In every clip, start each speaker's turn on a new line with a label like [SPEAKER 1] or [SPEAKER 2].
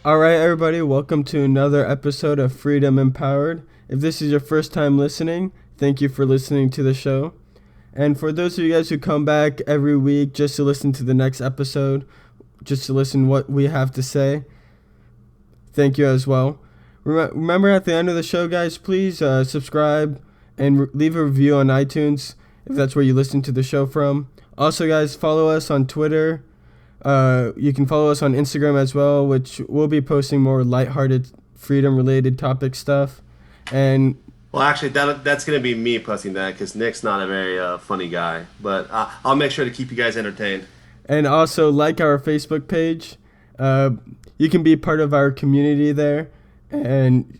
[SPEAKER 1] All right, everybody, welcome to another episode of Freedom Empowered. If this is your first time listening, thank you for listening to the show. And for those of you guys who come back every week just to listen to the next episode, just to listen what we have to say, thank you as well. Remember at the end of the show, guys, please subscribe and leave a review on iTunes if that's where you listen to the show from. Also, guys, follow us on Twitter. You can follow us on Instagram as well, which we'll be posting more lighthearted, freedom-related topic stuff. And
[SPEAKER 2] Well, actually, that's going to be me posting that because Nick's not a very funny guy. But I'll make sure to keep you guys entertained.
[SPEAKER 1] And also like our Facebook page. You can be part of our community there, and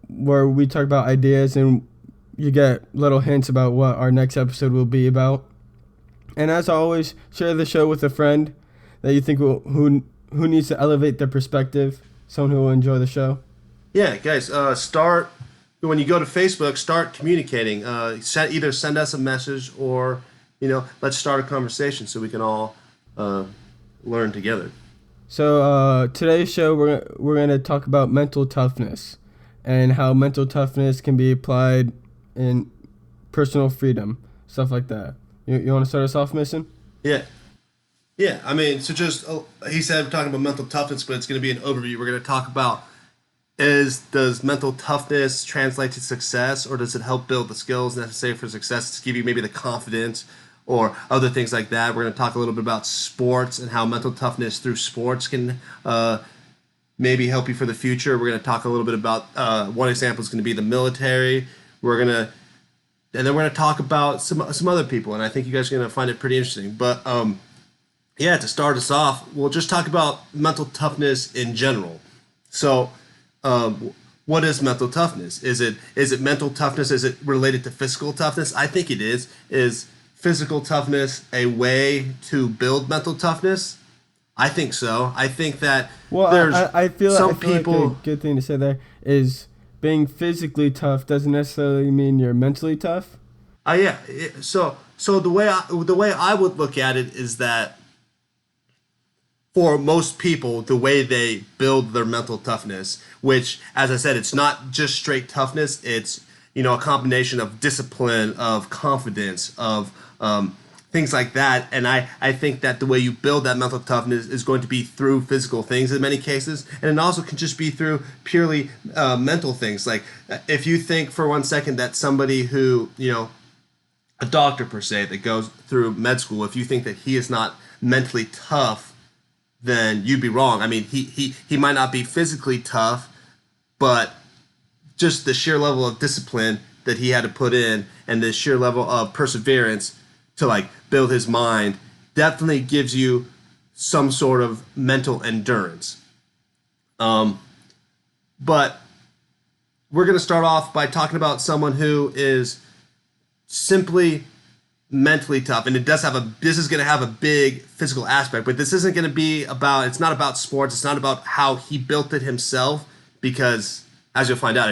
[SPEAKER 1] where we talk about ideas and you get little hints about what our next episode will be about. And as always, share the show with a friend that you think who needs to elevate their perspective, someone who will enjoy the show.
[SPEAKER 2] Yeah, guys, start when you go to Facebook. Start communicating. Either send us a message or let's start a conversation so we can all learn together.
[SPEAKER 1] So today's show we're gonna talk about mental toughness and how mental toughness can be applied in personal freedom, stuff like that. You want to start us off, Mason?
[SPEAKER 2] Yeah. Yeah, I mean, so just, he said we're talking about mental toughness, but it's going to be an overview. We're going to talk about does mental toughness translate to success, or does it help build the skills necessary for success to give you maybe the confidence or other things like that. We're going to talk a little bit about sports and how mental toughness through sports can maybe help you for the future. We're going to talk a little bit about, one example is going to be the military. And then we're going to talk about some other people, and I think you guys are going to find it pretty interesting. But yeah, to start us off, we'll just talk about mental toughness in general. So, what is mental toughness? Is it mental toughness? Is it related to physical toughness? I think it is. Is physical toughness a way to build mental toughness? I think so. I think that
[SPEAKER 1] I feel
[SPEAKER 2] people.
[SPEAKER 1] Like a good thing to say there is being physically tough doesn't necessarily mean you're mentally tough.
[SPEAKER 2] Yeah. So the way I would look at it is that for most people, the way they build their mental toughness, which, as I said, it's not just straight toughness. It's a combination of discipline, of confidence, of things like that. And I think that the way you build that mental toughness is going to be through physical things in many cases. And it also can just be through purely mental things. Like if you think for 1 second that somebody who, a doctor per se that goes through med school, if you think that he is not mentally tough, then you'd be wrong. I mean, he might not be physically tough, but just the sheer level of discipline that he had to put in and the sheer level of perseverance to build his mind definitely gives you some sort of mental endurance. But we're going to start off by talking about someone who is simply mentally tough, and this is going to have a big physical aspect, but this isn't going to be it's not about sports. It's not about how he built it himself, because as you'll find out,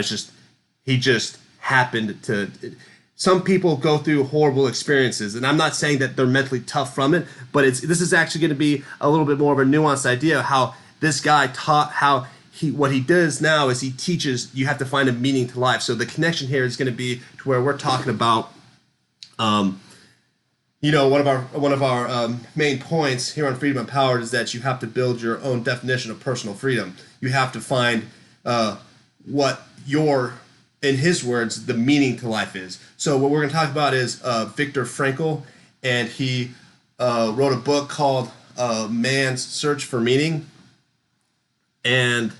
[SPEAKER 2] he just happened to. Some people go through horrible experiences, and I'm not saying that they're mentally tough from it, but this is actually going to be a little bit more of a nuanced idea of how this guy taught what he does now is he teaches you have to find a meaning to life. So the connection here is going to be to where we're talking about, one of our main points here on Freedom Empowered is that you have to build your own definition of personal freedom. You have to find what in his words, the meaning to life is. So what we're going to talk about is Viktor Frankl, and he wrote a book called Man's Search for Meaning, and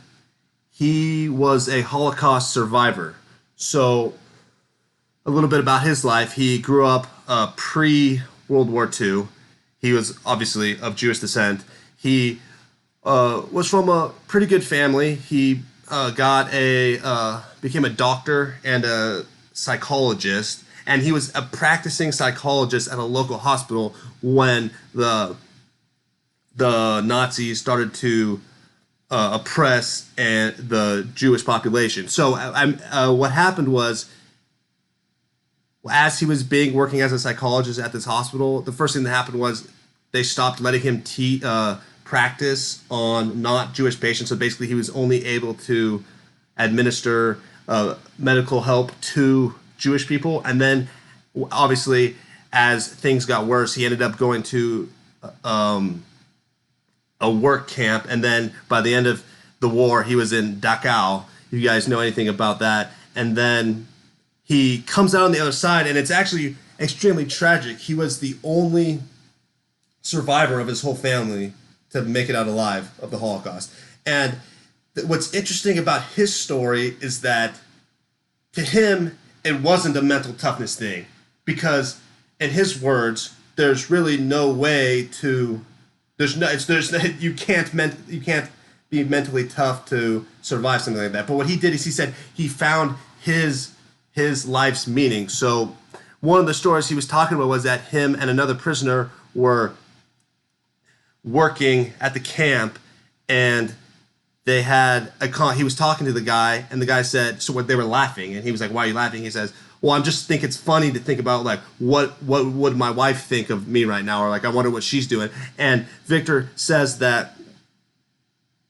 [SPEAKER 2] he was a Holocaust survivor. So a little bit about his life. He grew up pre-World War II. He was obviously of Jewish descent. He was from a pretty good family. He became a doctor and a psychologist, and he was a practicing psychologist at a local hospital when the Nazis started to oppress the Jewish population. So what happened was, as he was working as a psychologist at this hospital, the first thing that happened was they stopped letting him practice on not Jewish patients. So basically, he was only able to administer medical help to Jewish people. And then, obviously, as things got worse, he ended up going to a work camp. And then by the end of the war, he was in Dachau. If you guys know anything about that. And then he comes out on the other side, and it's actually extremely tragic. He was the only survivor of his whole family to make it out alive of the Holocaust. And what's interesting about his story is that to him, it wasn't a mental toughness thing, because in his words, there's really no way to, you can't be mentally tough to survive something like that. But what he did is he said he found his life's meaning. So one of the stories he was talking about was that him and another prisoner were working at the camp, and they had he was talking to the guy, and the guy said, so what, they were laughing, and he was like, why are you laughing? He says, well, I'm just think it's funny to think about, like, what would my wife think of me right now, or like, I wonder what she's doing. And Victor says that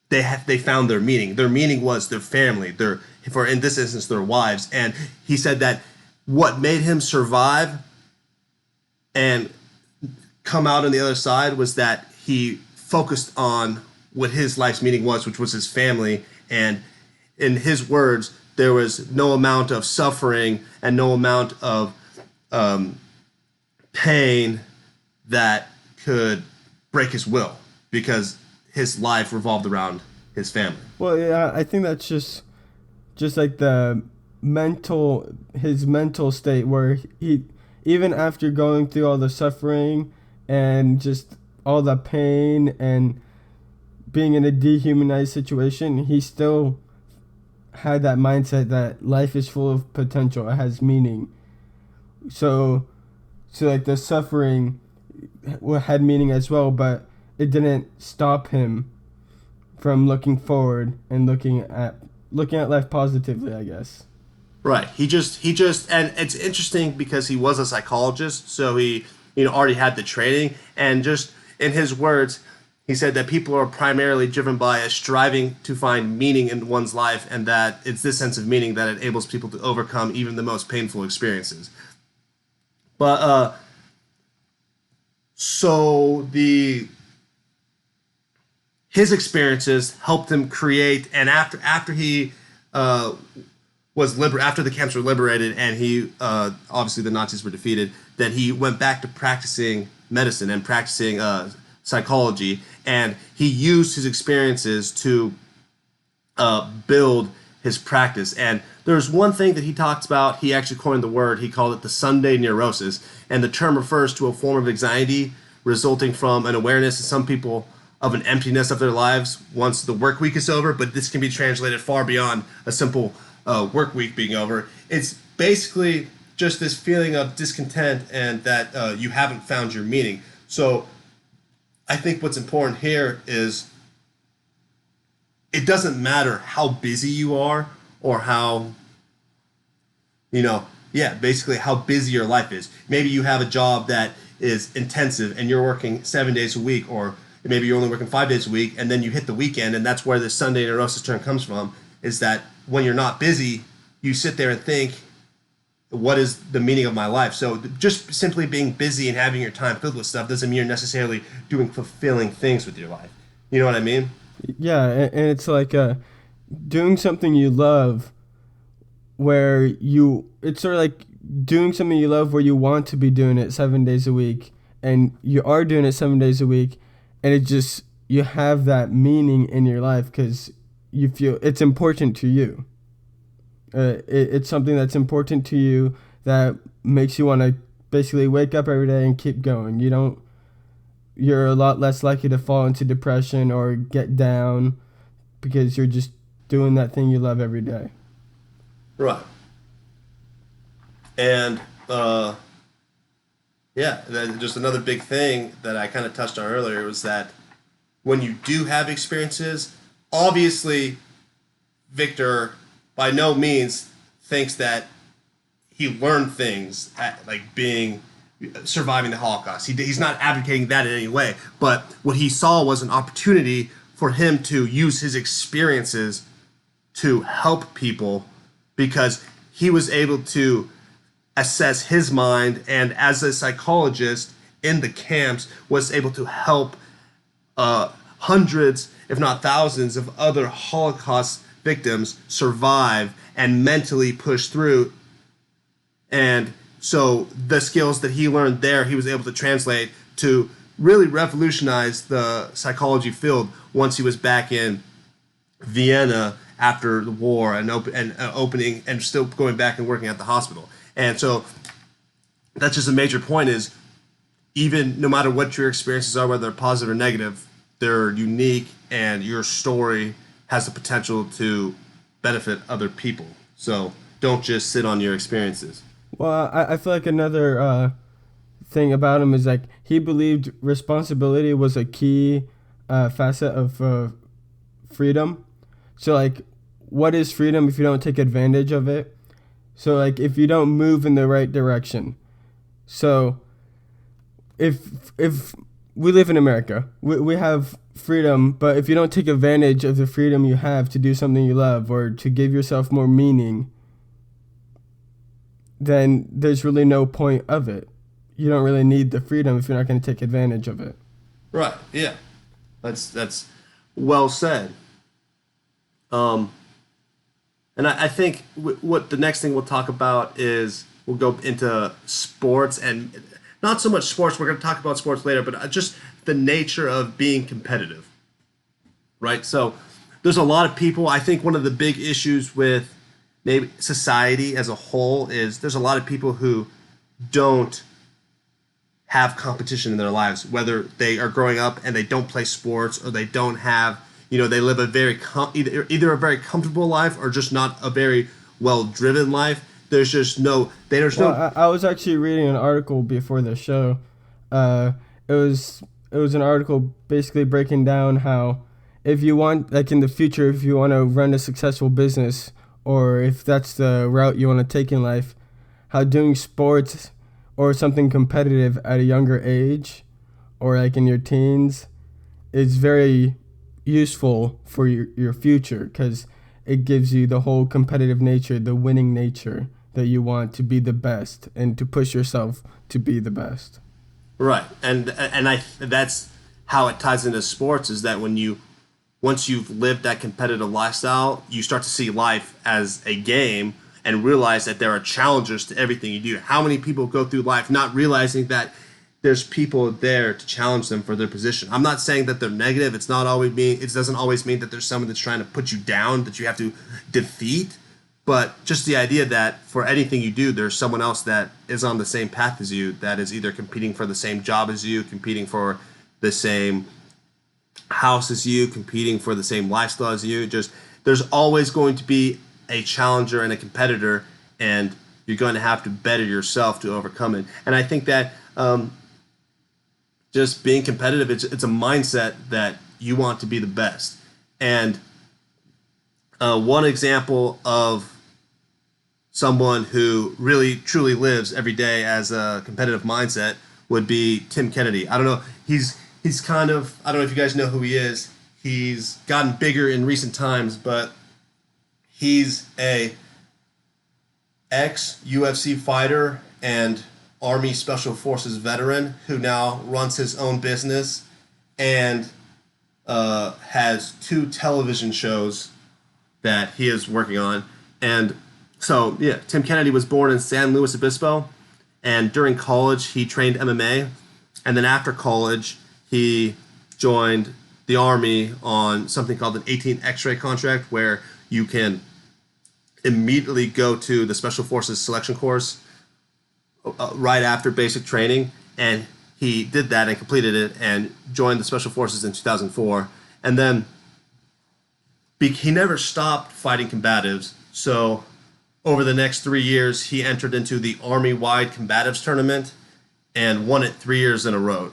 [SPEAKER 2] they found their meaning. Their meaning was their family, for in this instance, their wives. And he said that what made him survive and come out on the other side was that he focused on what his life's meaning was, which was his family. And in his words, there was no amount of suffering and no amount of pain that could break his will, because his life revolved around his family.
[SPEAKER 1] Well, yeah, I think that's just like his mental state, where he, even after going through all the suffering and just all the pain and being in a dehumanized situation, he still had that mindset that life is full of potential. It has meaning. So like the suffering had meaning as well, but it didn't stop him from looking forward and looking at life positively, I guess.
[SPEAKER 2] Right. He just, and it's interesting because he was a psychologist, so he, already had the training, and just in his words, he said that people are primarily driven by a striving to find meaning in one's life, and that it's this sense of meaning that enables people to overcome even the most painful experiences. But so his experiences helped him create, and after he after the camps were liberated, and he obviously the Nazis were defeated, that he went back to practicing medicine and practicing psychology, and he used his experiences to build his practice. And there's one thing that he talks about. He actually coined the word. He called it the Sunday neurosis, and the term refers to a form of anxiety resulting from an awareness in some people of an emptiness of their lives once the work week is over. But this can be translated far beyond a simple work week being over. It's basically just this feeling of discontent and that you haven't found your meaning. So I think what's important here is it doesn't matter how busy you are or how, basically how busy your life is. Maybe you have a job that is intensive and you're working 7 days a week, or maybe you're only working 5 days a week, and then you hit the weekend, and that's where the Sunday neurosis term comes from, is that when you're not busy, you sit there and think, what is the meaning of my life? So just simply being busy and having your time filled with stuff doesn't mean you're necessarily doing fulfilling things with your life. You know what I mean?
[SPEAKER 1] Yeah, and it's like doing something you love, it's sort of like doing something you love where you want to be doing it 7 days a week, and you are doing it 7 days a week, and you have that meaning in your life because you feel it's important to you. It's something that's important to you that makes you want to basically wake up every day and keep going. You're a lot less likely to fall into depression or get down because you're just doing that thing you love every day.
[SPEAKER 2] Right. And just another big thing that I kind of touched on earlier was that when you do have experiences, obviously Victor by no means thinks that he learned things at, like being, surviving the Holocaust. He's not advocating that in any way, but what he saw was an opportunity for him to use his experiences to help people, because he was able to assess his mind, and as a psychologist in the camps was able to help hundreds, if not thousands, of other Holocaust victims survive and mentally push through. And so the skills that he learned there, he was able to translate to really revolutionize the psychology field once he was back in Vienna after the war and opening and still going back and working at the hospital. And so that's just a major point, is even no matter what your experiences are, whether they're positive or negative, they're unique, and your story has the potential to benefit other people. So don't just sit on your experiences.
[SPEAKER 1] Well, I feel like another thing about him is like he believed responsibility was a key facet of freedom. So like, what is freedom if you don't take advantage of it? So like, if you don't move in the right direction. So if we live in America, we have freedom, but if you don't take advantage of the freedom you have to do something you love or to give yourself more meaning, then there's really no point of it. You don't really need the freedom if you're not going to take advantage of it.
[SPEAKER 2] Right. Yeah. That's well said. And I think what the next thing we'll talk about is we'll go into sports, and not so much sports. We're going to talk about sports later, but just the nature of being competitive. Right. So there's a lot of people. I think one of the big issues with maybe society as a whole is there's a lot of people who don't have competition in their lives, whether they are growing up and they don't play sports, or they don't have, they live a very either a very comfortable life or just not a very well driven life. There's just no.
[SPEAKER 1] I was actually reading an article before the show. It was an article basically breaking down how if you want, like in the future, if you want to run a successful business, or if that's the route you want to take in life, how doing sports or something competitive at a younger age, or like in your teens, is very useful for your future, because it gives you the whole competitive nature, the winning nature that you want to be the best and to push yourself to be the best.
[SPEAKER 2] Right, and that's how it ties into sports, is that once you've lived that competitive lifestyle, you start to see life as a game and realize that there are challenges to everything you do. How many people go through life not realizing that there's people there to challenge them for their position? I'm not saying that they're negative. It doesn't always mean that there's someone that's trying to put you down that you have to defeat. But just the idea that for anything you do, there's someone else that is on the same path as you, that is either competing for the same job as you, competing for the same house as you, competing for the same lifestyle as you. Just there's always going to be a challenger and a competitor, and you're going to have to better yourself to overcome it. And I think that just being competitive, it's a mindset that you want to be the best. And one example of someone who really truly lives every day as a competitive mindset would be Tim Kennedy. I don't know. He's kind of, I don't know if you guys know who he is. He's gotten bigger in recent times, but he's a ex-UFC fighter and Army Special Forces veteran who now runs his own business and has 2 television shows that he is working on. And so, yeah, Tim Kennedy was born in San Luis Obispo, and during college he trained MMA, and then after college he joined the Army on something called an 18 X-ray contract, where you can immediately go to the Special Forces selection course right after basic training, and he did that and completed it and joined the Special Forces in 2004. And then he never stopped fighting combatives, so over the next 3 years he entered into the Army-wide combatives tournament and won it 3 years in a row.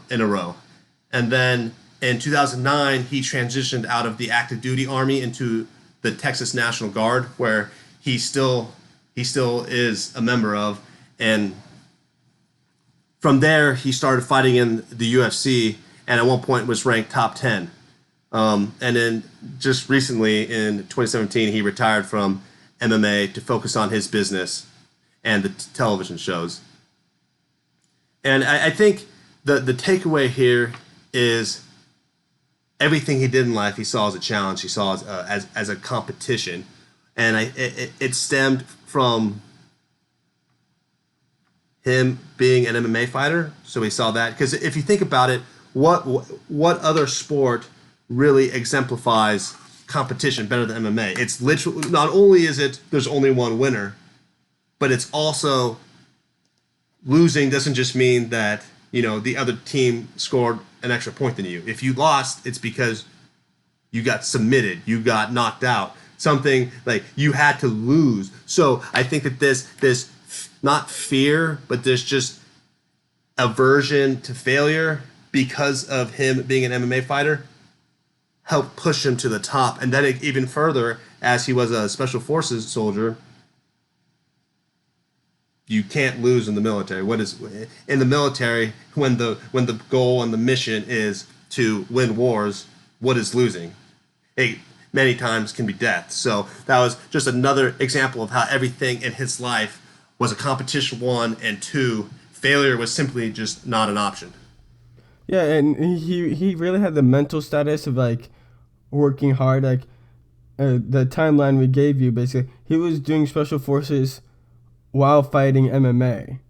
[SPEAKER 2] And then in 2009 he transitioned out of the active duty Army into the Texas National Guard, where he still is a member of. And from there, he started fighting in the UFC, and at one point was ranked top 10. And then just recently in 2017, he retired from MMA to focus on his business and the television shows. And I think the takeaway here is everything he did in life he saw as a challenge, he saw as a competition. And it stemmed from him being an MMA fighter. So he saw that. Because if you think about it, what other sport really exemplifies competition better than MMA? It's literally, not only is it there's only one winner, but it's also losing doesn't just mean that, the other team scored an extra point than you. If you lost, it's because you got submitted, you got knocked out, something like you had to lose. So I think that this not fear, but there's just aversion to failure because of him being an MMA fighter helped push him to the top. And then even further, as he was a special forces soldier, you can't lose in the military. What is in the military when the goal and the mission is to win wars? What is losing? It many times can be death. So that was just another example of how everything in his life was a competition, 1, and 2, failure was simply just not an option.
[SPEAKER 1] Yeah, and he really had the mental status of like working hard. Like the timeline we gave you, basically, he was doing special forces while fighting MMA.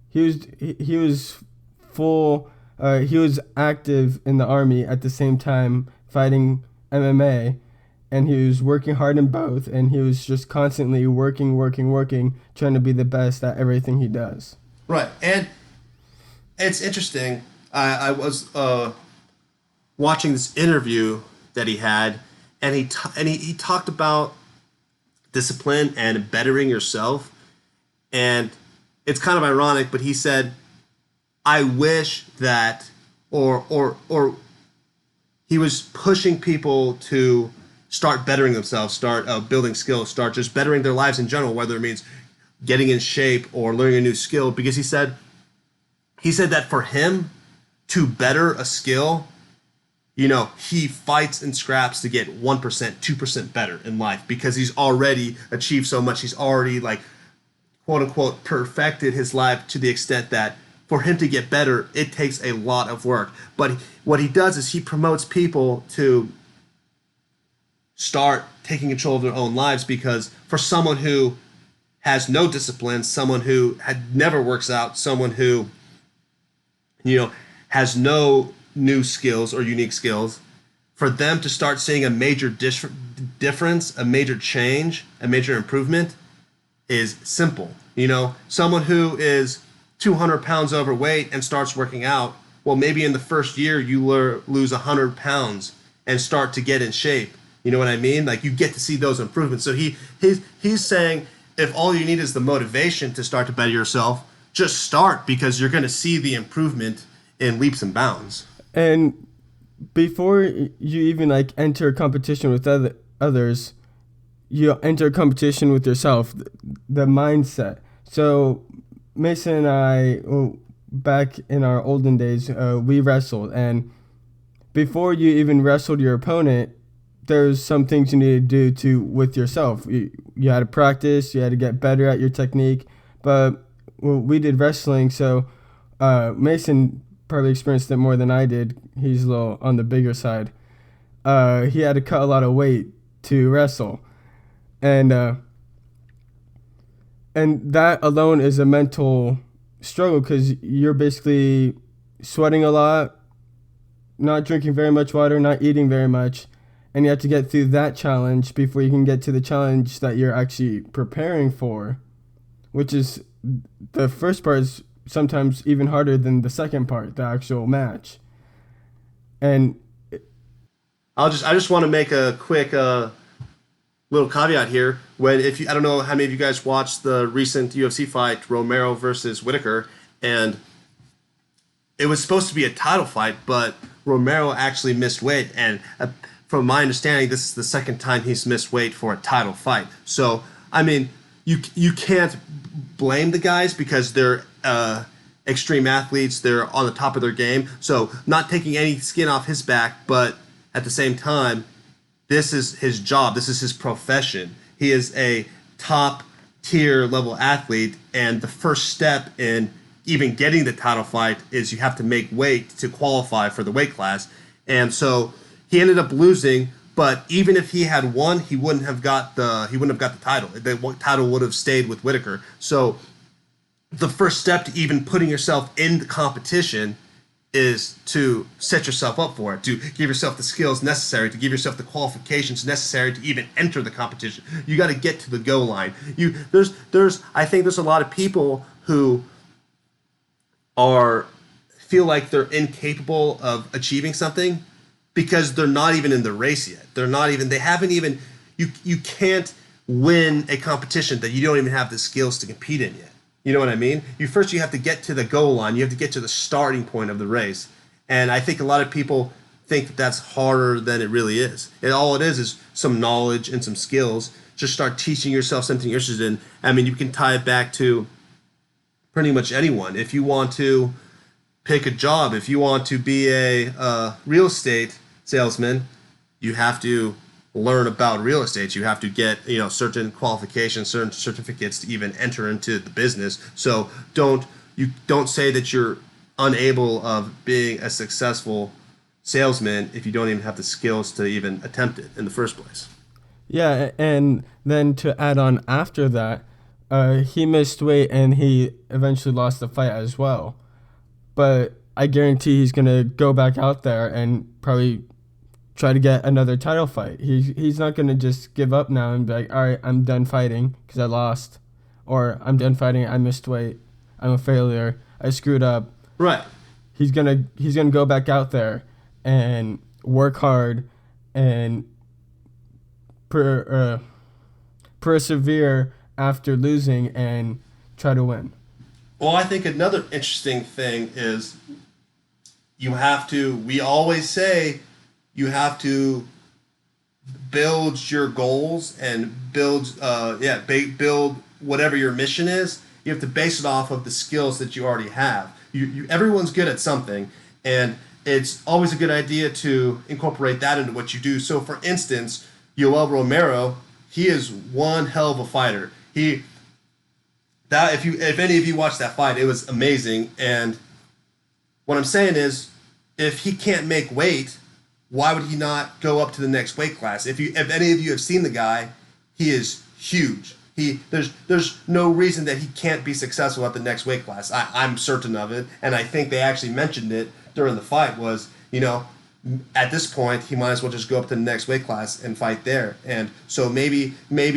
[SPEAKER 1] He was full. He was active in the army at the same time fighting MMA, and he was working hard in both. And he was just constantly working, trying to be the best at everything he does.
[SPEAKER 2] Right, and it's interesting. I was watching this interview that he had, and he talked about discipline and bettering yourself. And it's kind of ironic, but he said, I wish that, or he was pushing people to start bettering themselves, start building skills, start just bettering their lives in general, whether it means getting in shape or learning a new skill. Because he said that for him to better a skill, he fights and scraps to get 1%, 2% better in life because he's already achieved so much. He's already quote unquote perfected his life to the extent that for him to get better, it takes a lot of work. But what he does is he promotes people to start taking control of their own lives, because for someone who has no discipline, someone who never works out, someone who has no new skills or unique skills, for them to start seeing a major difference, a major change, a major improvement is simple. Someone who is 200 pounds overweight and starts working out, well, maybe in the first year you lose 100 pounds and start to get in shape. You know what I mean? You get to see those improvements. So he's saying if all you need is the motivation to start to better yourself, just start, because you're going to see the improvement in leaps and bounds.
[SPEAKER 1] And before you even enter a competition with others, you enter a competition with yourself, the mindset. So Mason and I, back in our olden days, we wrestled. And before you even wrestled your opponent, there's some things you need to do with yourself. You had to practice, you had to get better at your technique. But we did wrestling, so Mason probably experienced it more than I did. He's a little on the bigger side. He had to cut a lot of weight to wrestle. And that alone is a mental struggle, because you're basically sweating a lot, not drinking very much water, not eating very much, and you have to get through that challenge before you can get to the challenge that you're actually preparing for, which is the first part is sometimes even harder than the second part, the actual match. And
[SPEAKER 2] I just want to make a quick little caveat here. I don't know how many of you guys watched the recent UFC fight, Romero versus Whitaker, and it was supposed to be a title fight, but Romero actually missed weight, and from my understanding, this is the second time he's missed weight for a title fight. So, I mean, you can't blame the guys because they're extreme athletes. They're on the top of their game. So not taking any skin off his back, but at the same time, this is his job. This is his profession. He is a top tier level athlete, and the first step in even getting the title fight is you have to make weight to qualify for the weight class. And so he ended up losing, but even if he had won, he wouldn't have got the title. The title would have stayed with Whitaker. So the first step to even putting yourself in the competition is to set yourself up for it, to give yourself the skills necessary, to give yourself the qualifications necessary to even enter the competition. You got to get to the goal line. I think there's a lot of people who feel like they're incapable of achieving something because they're not even in the race yet. They haven't even, you can't win a competition that you don't even have the skills to compete in yet. You know what I mean? You have to get to the goal line. You have to get to the starting point of the race. And I think a lot of people think that that's harder than it really is. And all it is some knowledge and some skills. Just start teaching yourself something you're interested in. I mean, you can tie it back to pretty much anyone. If you want to pick a job, if you want to be a real estate salesman, you have to learn about real estate. You have to get certain qualifications, certain certificates to even enter into the business. So don't say that you're unable of being a successful salesman if you don't even have the skills to even attempt it in the first place.
[SPEAKER 1] Yeah, and then to add on after that, he missed weight and he eventually lost the fight as well. But I guarantee he's going to go back out there and probably try to get another title fight. He's not going to just give up now and be like, all right, I'm done fighting because I lost. Or I'm done fighting, I missed weight, I'm a failure, I screwed up.
[SPEAKER 2] Right.
[SPEAKER 1] He's gonna go back out there and work hard and persevere after losing and try to win.
[SPEAKER 2] Well, I think another interesting thing is we always say you have to build your goals and build whatever your mission is. You have to base it off of the skills that you already have. Everyone's good at something, and it's always a good idea to incorporate that into what you do. So, for instance, Yoel Romero, he is one hell of a fighter. If any of you watched that fight, it was amazing. And what I'm saying is, if he can't make weight, why would he not go up to the next weight class? If any of you have seen the guy, he is huge. There's no reason that he can't be successful at the next weight class. I'm certain of it, and I think they actually mentioned it during the fight. Was at this point he might as well just go up to the next weight class and fight there. And so maybe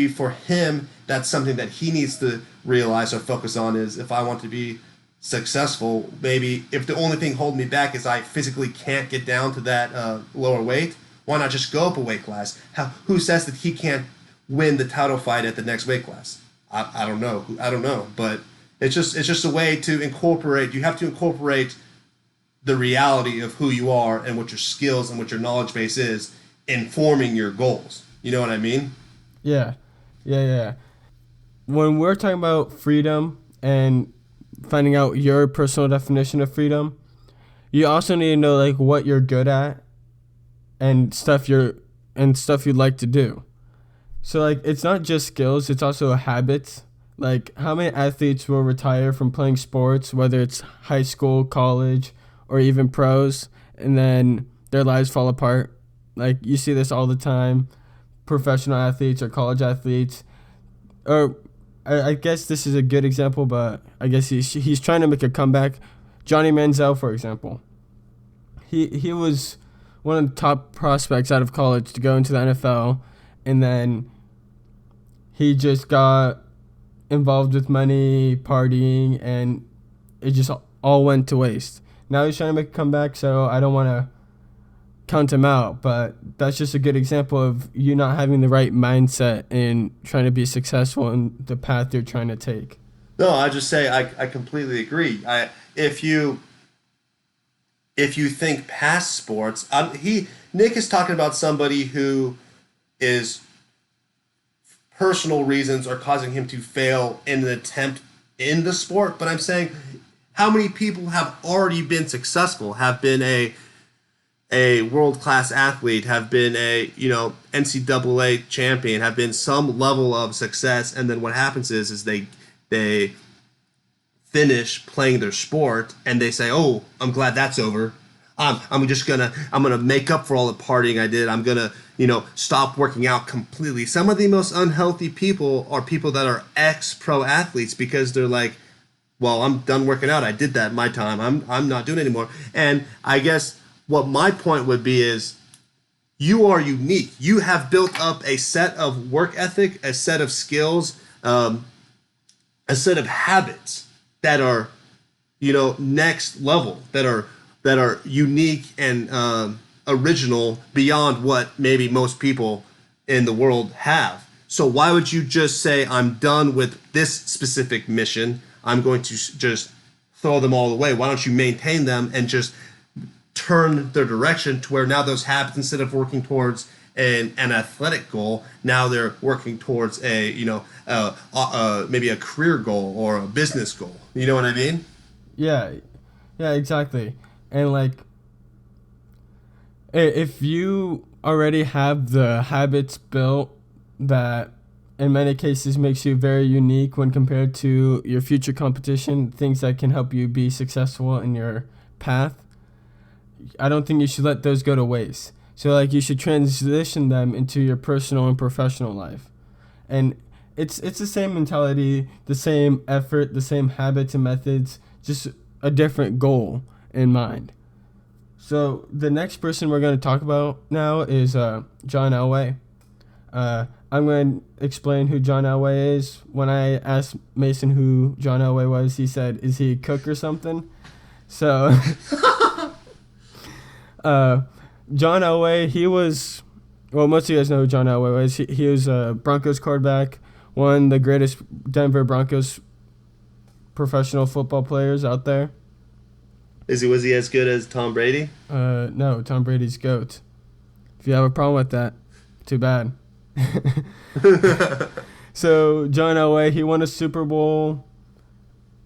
[SPEAKER 2] for him that's something that he needs to realize or focus on is, if I want to be successful, maybe if the only thing holding me back is I physically can't get down to that lower weight, why not just go up a weight class? Who says that he can't win the title fight at the next weight class? I don't know, but it's just a way to incorporate. You have to incorporate the reality of who you are and what your skills and what your knowledge base is in forming your goals. You know what I mean?
[SPEAKER 1] Yeah. When we're talking about freedom and finding out your personal definition of freedom, you also need to know like what you're good at and stuff you'd like to do. So like it's not just skills, it's also habits. Like how many athletes will retire from playing sports, whether it's high school, college, or even pros, and then their lives fall apart. Like you see this all the time. Professional athletes or college athletes, or I guess this is a good example, but I guess he's trying to make a comeback. Johnny Manziel, for example, he was one of the top prospects out of college to go into the NFL, and then he just got involved with money, partying, and it just all went to waste. Now he's trying to make a comeback, so I don't want to count him out, but that's just a good example of you not having the right mindset in trying to be successful in the path you're trying to take.
[SPEAKER 2] No, I just say I completely agree. If you think past sports, Nick is talking about somebody who is personal reasons are causing him to fail in an attempt in the sport, but I'm saying How many people have already been successful, have been a world-class athlete, have been a, NCAA champion, have been some level of success, and then what happens is they finish playing their sport and they say, "Oh, I'm glad that's over. I'm gonna make up for all the partying I did. I'm gonna, stop working out completely." Some of the most unhealthy people are people that are ex-pro athletes because they're like, "Well, I'm done working out. I did that in my time. I'm not doing it anymore." And I guess what my point would be is, you are unique. You have built up a set of work ethic, a set of skills, a set of habits that are, next level, that are unique and original beyond what maybe most people in the world have. So why would you just say, "I'm done with this specific mission. I'm going to just throw them all away"? Why don't you maintain them and just turn their direction to where now those habits, instead of working towards an athletic goal, now they're working towards maybe a career goal or a business goal. You know what I mean?
[SPEAKER 1] Yeah, yeah, exactly. And like, if you already have the habits built that in many cases makes you very unique when compared to your future competition, things that can help you be successful in your path, I don't think you should let those go to waste. So like, you should transition them into your personal and professional life. And it's the same mentality, the same effort, the same habits and methods, just a different goal in mind. So the next person we're going to talk about now is John Elway. I'm going to explain who John Elway is. When I asked Mason who John Elway was, he said, "Is he a cook or something?" So John Elway, most of you guys know who John Elway was. He was a Broncos quarterback, one of the greatest Denver Broncos professional football players out there.
[SPEAKER 2] Was he as good as Tom Brady?
[SPEAKER 1] No, Tom Brady's GOAT. If you have a problem with that, too bad. So John Elway, he won a Super Bowl,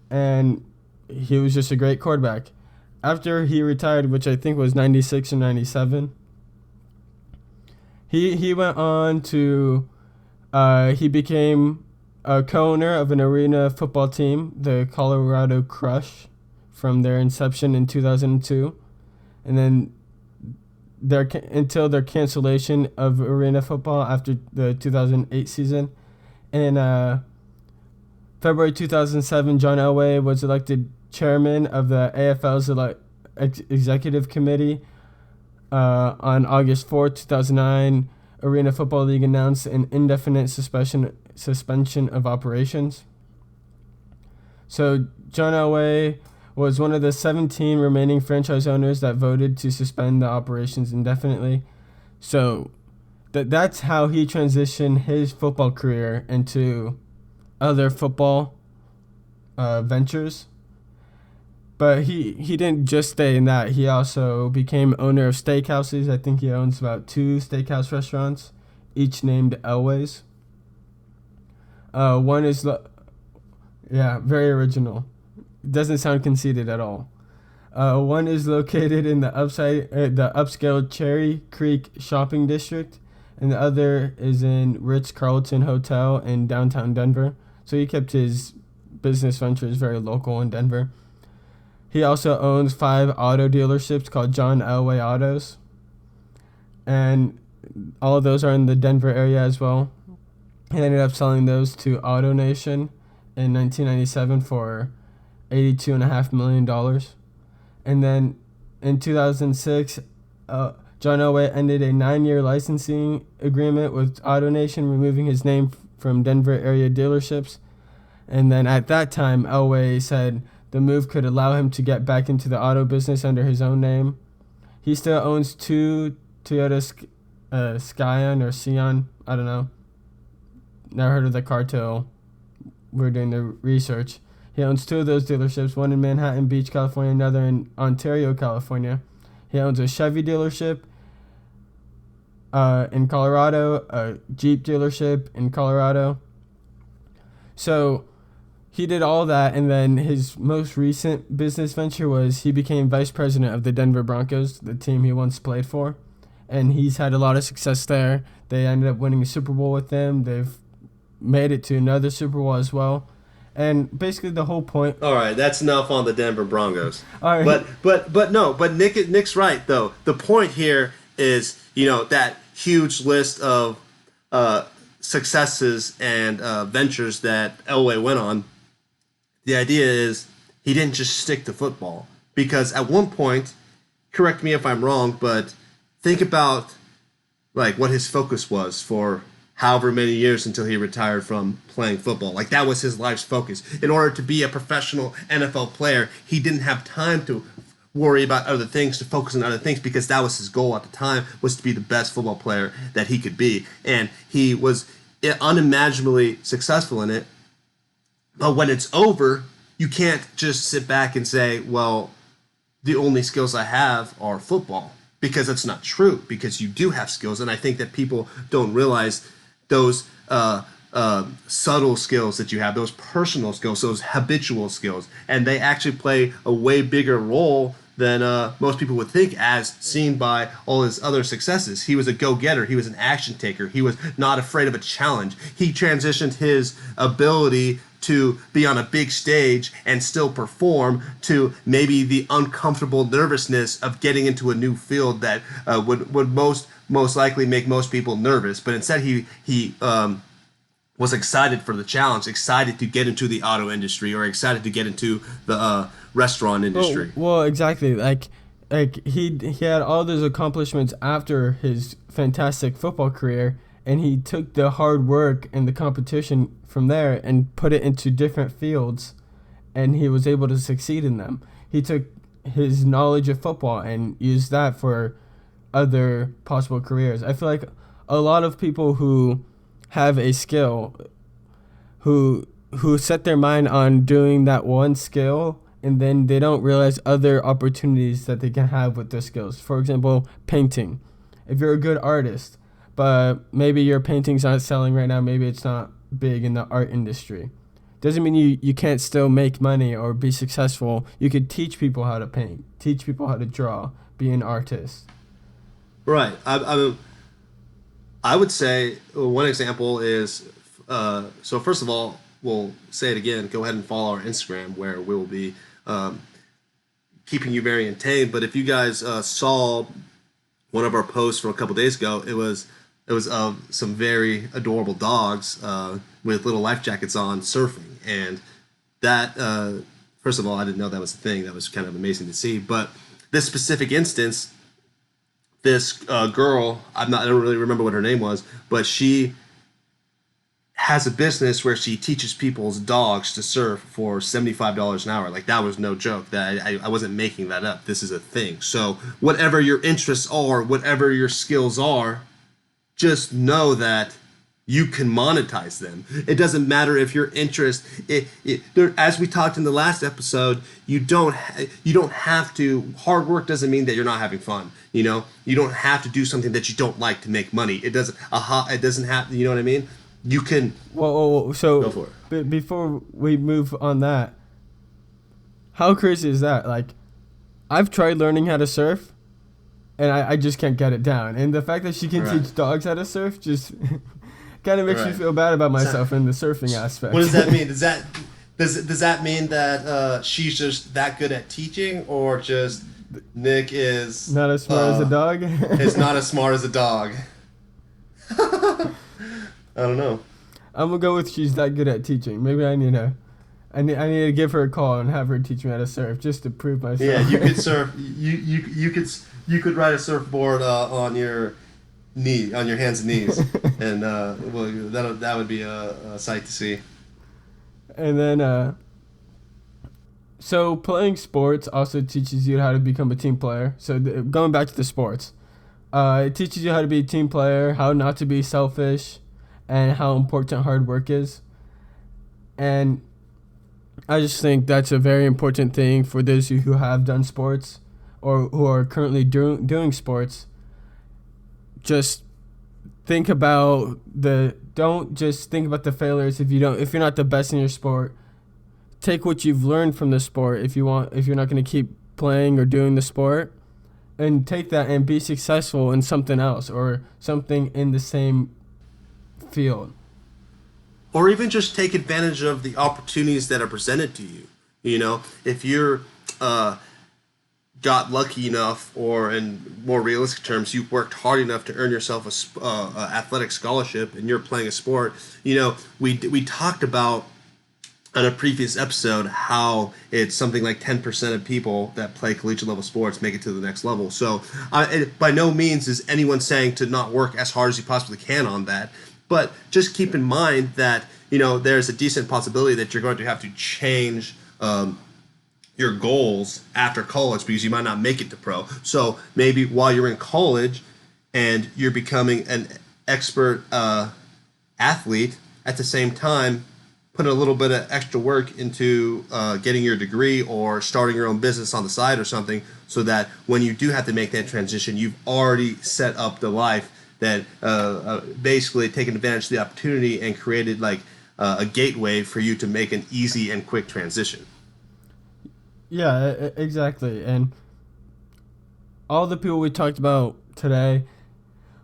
[SPEAKER 1] and he was just a great quarterback. After he retired, which I think was 96 or 97, he went on to, he became a co-owner of an arena football team, the Colorado Crush, from their inception in 2002, and then until their cancellation of arena football after the 2008 season. In February 2007, John Elway was elected chairman of the AFL's executive committee. On August 4, 2009, Arena Football League announced an indefinite suspension of operations. So John Elway was one of the 17 remaining franchise owners that voted to suspend the operations indefinitely. So that's how he transitioned his football career into other football ventures. But he didn't just stay in that. He also became owner of steakhouses. I think he owns about 2 steakhouse restaurants, each named Elway's. One is very original. It doesn't sound conceited at all. One is located in the upscale Cherry Creek shopping district, and the other is in Ritz-Carlton Hotel in downtown Denver. So he kept his business ventures very local in Denver. He also owns 5 auto dealerships called John Elway Autos, and all of those are in the Denver area as well. He ended up selling those to AutoNation in 1997 for $82.5 million. And then in 2006, John Elway ended a 9-year licensing agreement with AutoNation, removing his name from Denver area dealerships. And then at that time, Elway said the move could allow him to get back into the auto business under his own name. He still owns 2 Toyota Scion or Scion, I don't know. Never heard of the car till we were doing the research. He owns 2 of those dealerships, one in Manhattan Beach, California, another in Ontario, California. He owns a Chevy dealership in Colorado, a Jeep dealership in Colorado. So he did all that, and then his most recent business venture was he became vice president of the Denver Broncos, the team he once played for, and he's had a lot of success there. They ended up winning a Super Bowl with them. They've made it to another Super Bowl as well. And basically the whole point.
[SPEAKER 2] All right, that's enough on the Denver Broncos.
[SPEAKER 1] All right.
[SPEAKER 2] But Nick's right though. The point here is, that huge list of successes and ventures that Elway went on. The idea is he didn't just stick to football, because at one point, correct me if I'm wrong, but think about like what his focus was for however many years until he retired from playing football. Like that was his life's focus. In order to be a professional NFL player, he didn't have time to worry about other things, to focus on other things, because that was his goal at the time, was to be the best football player that he could be. And he was unimaginably successful in it. But when it's over, you can't just sit back and say, well, the only skills I have are football, because that's not true, because you do have skills. And I think that people don't realize those subtle skills that you have, those personal skills, those habitual skills, and they actually play a way bigger role than most people would think, as seen by all his other successes. He was a go-getter. He was an action taker. He was not afraid of a challenge. He transitioned his ability to be on a big stage and still perform to maybe the uncomfortable nervousness of getting into a new field that would most likely make most people nervous. But instead he was excited for the challenge, excited to get into the auto industry, or excited to get into the restaurant industry.
[SPEAKER 1] Well, exactly. Like he had all those accomplishments after his fantastic football career, and he took the hard work and the competition from there and put it into different fields, and he was able to succeed in them. He took his knowledge of football and used that for other possible careers. I feel like a lot of people who have a skill, who set their mind on doing that one skill, and then they don't realize other opportunities that they can have with their skills. For example, painting. If you're a good artist, but maybe your painting's not selling right now, maybe it's not big in the art industry, doesn't mean you can't still make money or be successful. You could teach people how to paint, teach people how to draw, be an artist.
[SPEAKER 2] Right. I would say one example is, so first of all, we'll say it again, go ahead and follow our Instagram, where we'll be keeping you very entertained. But if you guys saw one of our posts from a couple days ago, it was of some very adorable dogs with little life jackets on surfing. And that, first of all, I didn't know that was a thing. That was kind of amazing to see. But this specific instance, this girl, I don't really remember what her name was, but she has a business where she teaches people's dogs to surf for $75 an hour. Like, that was no joke. That I wasn't making that up. This is a thing. So whatever your interests are, whatever your skills are, just know that you can monetize them. It doesn't matter if your interest, as we talked in the last episode, you don't have to. Hard work doesn't mean that you're not having fun. You don't have to do something that you don't like to make money. It doesn't have. You know what I mean? You can.
[SPEAKER 1] Whoa. So
[SPEAKER 2] go for it.
[SPEAKER 1] Before we move on that, how crazy is that? Like, I've tried learning how to surf, and I just can't get it down. And the fact that she can teach dogs how to surf just kind of makes me feel bad about myself in the surfing aspect.
[SPEAKER 2] What does that mean? Does that mean that she's just that good at teaching, or just Nick is
[SPEAKER 1] not as smart as a dog?
[SPEAKER 2] Is not as smart as a dog. I don't know.
[SPEAKER 1] I'm gonna go with she's that good at teaching. Maybe I need to give her a call and have her teach me how to surf just to prove myself.
[SPEAKER 2] Yeah, you could surf. You could ride a surfboard on your hands and knees, and that would be a sight to see.
[SPEAKER 1] And then, so playing sports also teaches you how to become a team player. So going back to the sports, it teaches you how to be a team player, how not to be selfish, and how important hard work is. And I just think that's a very important thing for those who have done sports or who are currently doing sports. Just think about don't just think about the failures if you're not the best in your sport. take what you've learned from the sport if you're not going to keep playing or doing the sport, and take that and be successful in something else or something in the same field.
[SPEAKER 2] Or even just take advantage of the opportunities that are presented to you. You know, if you're got lucky enough, or in more realistic terms, you worked hard enough to earn yourself a athletic scholarship, and you're playing a sport. You know, we talked about on a previous episode how it's something like 10% of people that play collegiate level sports make it to the next level. So by no means is anyone saying to not work as hard as you possibly can on that. But just keep in mind that, you know, there's a decent possibility that you're going to have to change your goals after college because you might not make it to pro. So maybe while you're in college and you're becoming an expert athlete, at the same time, put a little bit of extra work into getting your degree or starting your own business on the side or something, so that when you do have to make that transition, you've already set up the life that basically taken advantage of the opportunity and created like a gateway for you to make an easy and quick transition.
[SPEAKER 1] Yeah, exactly. And all the people we talked about today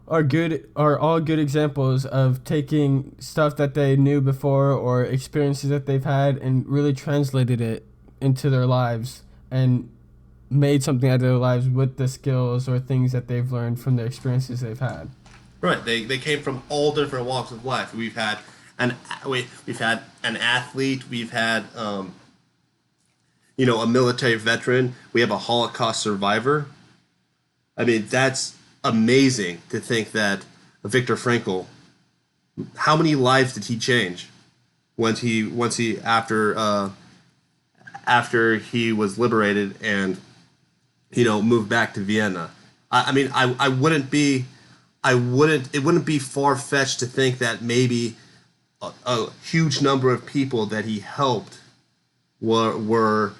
[SPEAKER 1] are all good examples of taking stuff that they knew before or experiences that they've had and really translated it into their lives and made something out of their lives with the skills or things that they've learned from the experiences they've had.
[SPEAKER 2] Right. They came from all different walks of life. We've had an athlete. We've had a military veteran. We have a Holocaust survivor. I mean, that's amazing to think that Viktor Frankl, how many lives did he change after he was liberated and moved back to Vienna. It wouldn't be far-fetched to think that maybe a huge number of people that he helped were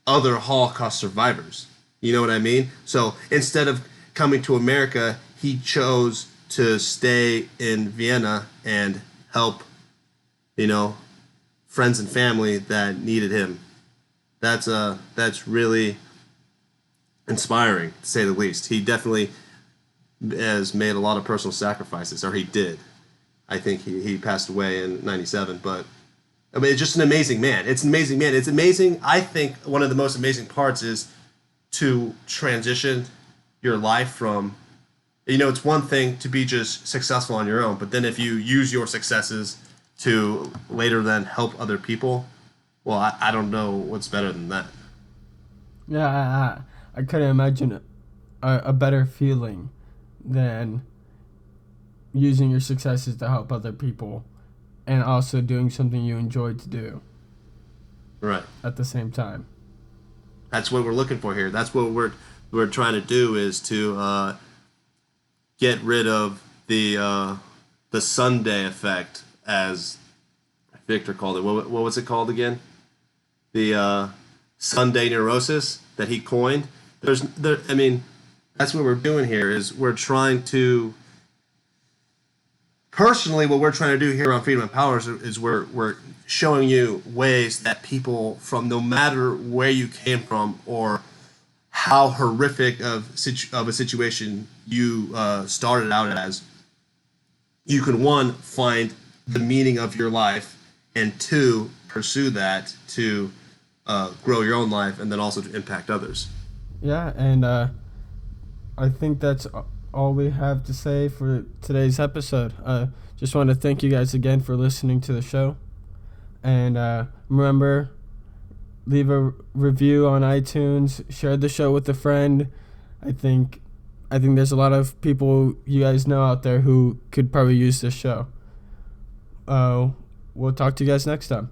[SPEAKER 2] other Holocaust survivors. You know what I mean? So instead of coming to America, he chose to stay in Vienna and help, friends and family that needed him. That's really inspiring, to say the least. He definitely has made a lot of personal sacrifices, or he did. I think he passed away in 97, but I mean, it's just an amazing man. It's an amazing man. It's amazing. I think one of the most amazing parts is to transition your life from, it's one thing to be just successful on your own, but then if you use your successes to later then help other people, well, I don't know what's better than that.
[SPEAKER 1] Yeah, I couldn't imagine a better feeling than using your successes to help other people and also doing something you enjoy to do.
[SPEAKER 2] Right.
[SPEAKER 1] At the same time.
[SPEAKER 2] That's what we're looking for here. That's what we're trying to do, is to get rid of the Sunday effect, as Victor called it. What was it called again? The Sunday neurosis that he coined. That's what we're doing here, is we're trying to, personally, what we're trying to do here on Freedom and Power is we're showing you ways that people, from no matter where you came from or how horrific of a situation you started out as, you can, one, find the meaning of your life, and two, pursue that to grow your own life and then also to impact others.
[SPEAKER 1] Yeah, and I think that's all we have to say for today's episode. Just want to thank you guys again for listening to the show. And remember, leave a review on iTunes, share the show with a friend. I think there's a lot of people you guys know out there who could probably use this show. We'll talk to you guys next time.